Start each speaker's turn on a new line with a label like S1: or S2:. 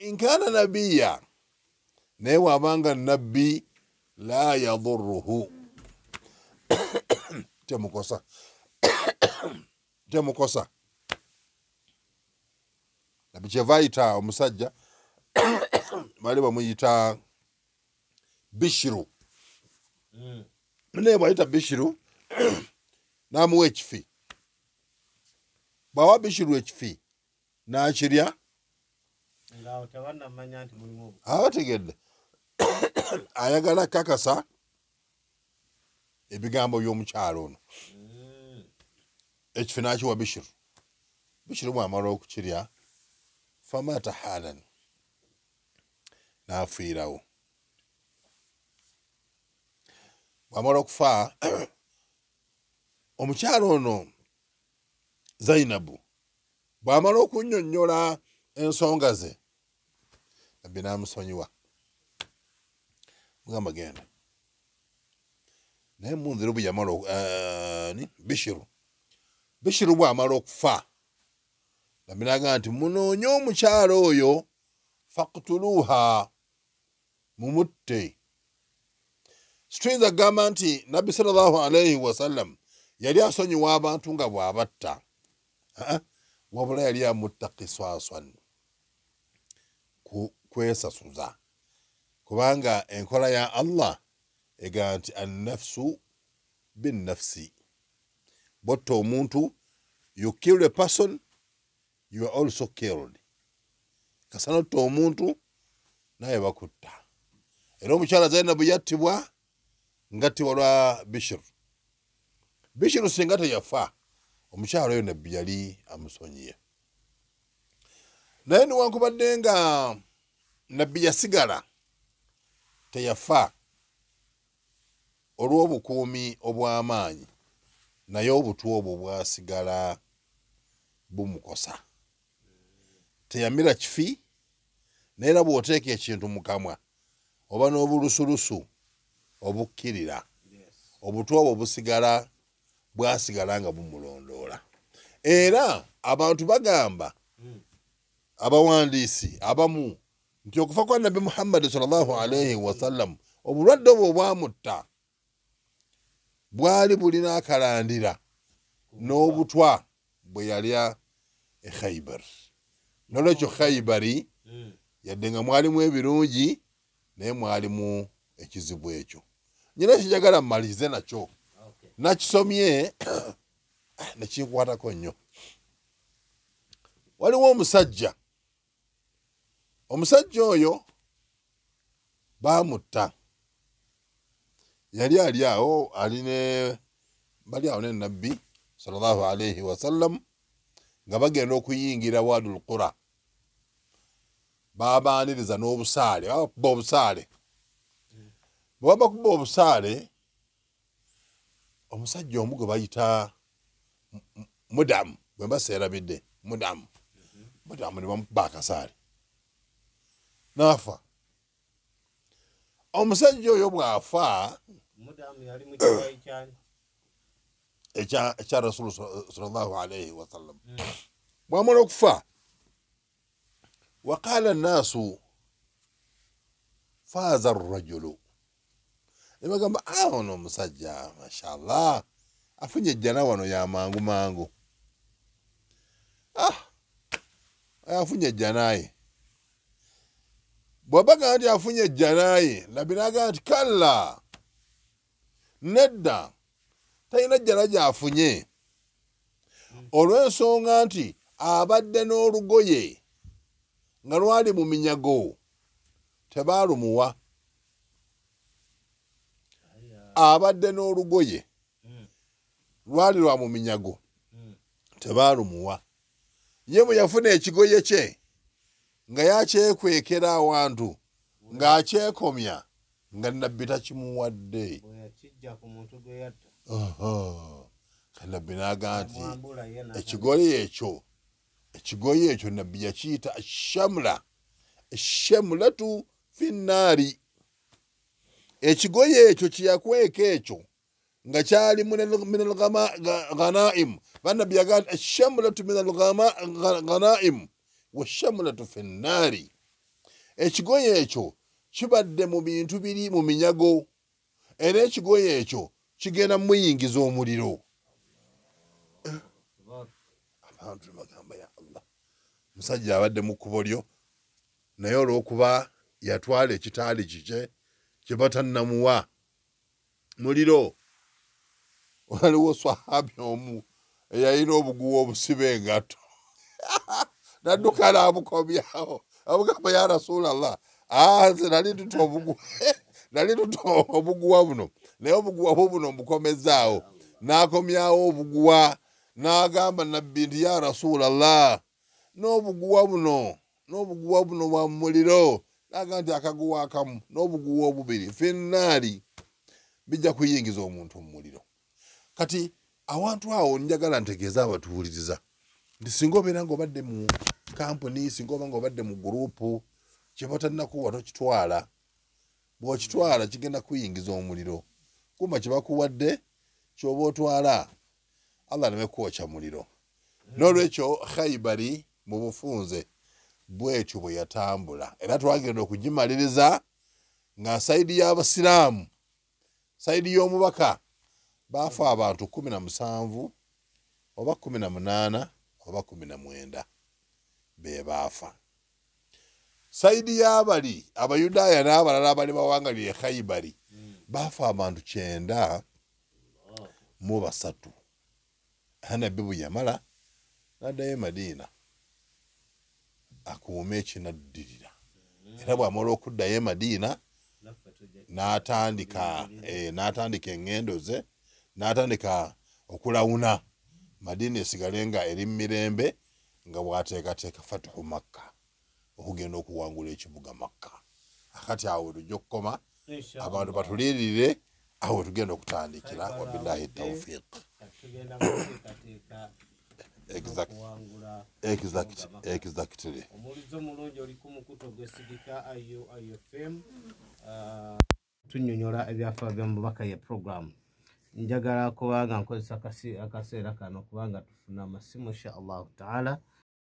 S1: إن كان نبيا نيوى بانغ النبي لا يضره تمكوسا تمكوسا نبي جفايتا ومسجة مالي بميتا بشرو نيوى بايتا بشرو نام ويشفي bawa bishiru ekifi nakirya
S2: ngawo tebannamanya nti mulimu
S1: abategedde ayagala kakasa ebigambo by'omukyalo ono ekifi nakiwa bishiru bwamala okukirya famata halan nafiirawo bwamala okufa omukyalo ono Zainabu bwamala okunnyonnyola ensonga ze nabbi namusonyiwa mugamba genda naye munziru bwe yamala bishiru bwamala okufa nabbi nagamba nti munoonye omukyalo oyo faktuluha mumutte situyinza kugamba nti nabbi sallallahu alaihi wasallam yali asonyiwa abantu nga bw'abatta wabula yali amutta kiswaswan kwesasuza kubanga enkola ya Allah egamba nti annafsu binnafsi botta omuntu you kill a person you are also killed kasanotta omuntu naye bakutta era omukyala Zainabu yattibwa ngattibwa lwa Bishiru singa teyafa omukyalo oyo nabbi yali amusonyiye naye newankubadde nga nabbi yasigala teyafa olw'obukuumi obw'amaanyi naye obutwa obwo bwasigala bumukosa teyamira kifi naye era bw'oteeka ekintu mu kamwa oba n'obulusulusu obukkirira obutwa obwo busigala bwasigala nga bumulondoola era abantu bagamba abawandiisi abamu nti okufa kwa nabbi Muhammad sallallahu alaihi wasallam obulwadde obwo obwamutta bwali bulina akalandira n'obutwa bwe yalya e Khaybar nolwekyo Khaybari yadde nga mwalimu ebirungi naye mwalimu ekizibu ekyo nyina kijagala mmalirize nakyo nakisomye nekinkwatako nnyo waliwo omusajja oyo bamutta yali ali awo bali awo ne nabbi sallallahu alaihi wasallam nga bagenda okuyingira Wadul Qura babaaniriza n'obusaale babakuba obusaale bwe babakuba obusaale omusajja omu gwe bayita Mudamu bwe mbaseerabidde Mudamu ne bamukuba akasaale n'afa omusajja oyo bw'afa ekya Rasulu sallallahu alaihi wasallam bw'amala okufa waqala nnaasu faaza arrajulu ne bagamba ono omusajja mashallah afunye ejjana wano ya mangu mangu afunye ejjanaye bw'abaga nti afunye ejjanaye nabbi n'agamba nti kalla nedda talina ejjana gy'afunye olw'ensonga nti abadde n'olugoye nga lwali mu minyago tebaalumuwa abadde n'olugoye lwali lwa mu minyago tebaalumuwa ye bwe yafuna ekigoye kye nga yakyekwekera awantu ng'akyekomya nga nabbi takimuwadde nabbi n'agamba nti ekigoye ekyo nabbi yakiyita eshamulatu finnaari ekigoye ekyo kyeyakweka ekyo nga kyali minal ghanaim bannabbi yagamba eshamulatu minal ghanaim washamulatu finnaari ekigoye ekyo kibadde mu bintu biri mu minyago era ekigoye ekyo kigenda muyingiza omuliro. Abantu bagamba ya Allah, musajja abadde mu kkubo lyo naye olw'okuba yatwala ekitaali kike kye batannamuwa muliro. Waliwo swahabi omu eyalina obuguwa obusiba engatto nadduka n'abukomyawo abugamba ya Rasulallah, nze nali tuta obuguwa buno naye obuguwa buno mbukomezaawo. N'akomyawo obuguwa n'agamba nabbi nti ya Rasulallah, n'obuguwa buno bwa muliro. N'agamba nti akaguwa akamu n'obuguwa obubiri finnaali bijja kuyingiza omuntu mu muliro. Kati awantu awo njagala ntegeeza abatuwuliriza nti singa obeera ng'obadde mu kampuni, singa oba ng'obadde mu gurupu, kye batannakuwa tokitwala. Bw'okitwala kigenda kuyingiza omuliro. Kumba kye bakuwadde ky'oba otwala, Allah aleme kwokya muliro. N'olwekyo Khaibari mu bufunze bwekyo bwe yatambula, era twagenda okugimaliriza nga sayidi y'Abasiraamu, sayidi y'omubaka baafa abantu 17 oba 18 oba 19 be baafa. Sayidi y'abali Abayudaaya n'abalala abali bawangaliye Khaibari baafa abantu 93. Nabbi bwe yamala n'addayo e Madiina akuuma ekinaddirira, era bw'amala okuddayo e Madiina n'atandika eŋŋendo ze, n'atandika okulawuna Madiina esigale nga eri mu mirembe, nga bw'ateekateeka Fatihu Makka okugenda okuwangula ekibuga Makka. Akati awo tujja okukoma, abantu batuliirire awo tugenda okutandikira. Wabillahi tawfiq. Exactly.
S2: Omulizo mulungi oli ku mukuto gw'esigika ayo FM tunnyonnyola ebyafaayo bya mubaka ye program. Njagala kubanga nkozesa akaseera kano kubanga tufuna amasimu insha Allahu taala